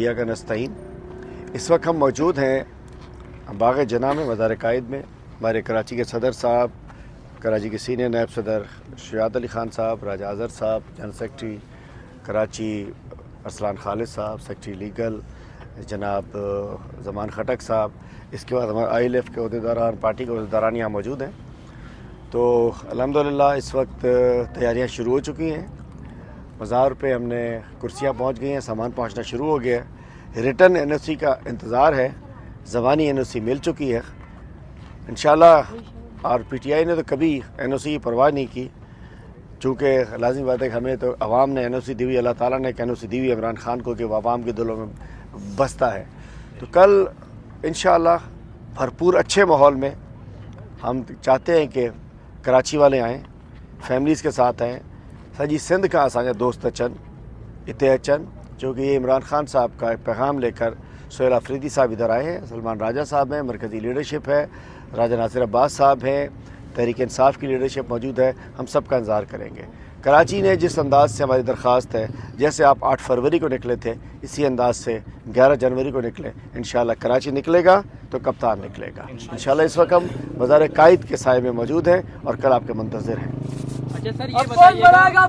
इय्याक नस्तईन। इस वक्त हम मौजूद हैं बाग़ जना में, मज़ार कायद में। हमारे कराची के सदर साहब, कराची के सीनियर नायब सदर शुजात अली ख़ान साहब, राजा अज़हर साहब, जनरल सेक्रेटरी कराची अरसलान खालिद साहब, सेक्रेटरी लीगल जनाब ज़मान खटक साहब, इसके बाद हमारे ILF के अहदेदारान, पार्टी के अहदेदारान यहाँ मौजूद हैं। तो अल्हम्दुलिल्लाह इस वक्त तैयारियाँ शुरू हो चुकी हैं। मज़ार पे हमने कुर्सियाँ पहुँच गई हैं, सामान पहुँचना शुरू हो गया है। रिटर्न NOC का इंतज़ार है, ज़बानी NOC मिल चुकी है इंशाल्लाह। और PTI ने तो कभी NOC की परवाह नहीं की, चूँकि लाज़मी बात है कि हमें तो अवाम ने NOC दी हुई, अल्लाह ताला ने एक NOC दी हुई इमरान खान को कि वो अवाम के दिलों में बसता है। तो कल इंशाल्लाह भरपूर अच्छे माहौल में हम चाहते हैं कि कराची वाले आएँ, फैमिलीज़ के साथ आएँ। सजी सिंध का असांजा दोस्त अचन इते अचन, जो कि ये इमरान खान साहब का एक पैगाम लेकर सोहेल अफरीदी साहब इधर आए हैं, सलमान राजा साहब हैं, मरकज़ी लीडरशिप है, राजा नासिर अब्बास साहब हैं, तहरीक इंसाफ की लीडरशिप मौजूद है। हम सब का इंतज़ार करेंगे। कराची ने जिस अंदाज से हमारी दरख्वास्त है, जैसे आप 8 फरवरी को निकले थे, इसी अंदाज से 11 जनवरी को निकले। इंशाल्लाह कराची निकलेगा तो कप्तान निकलेगा इंशाल्लाह। इस वक्त हम मज़ार कायद के साए में मौजूद हैं और कल आपके मुंतज़िर हैं। अच्छा सर, ये बताइएगा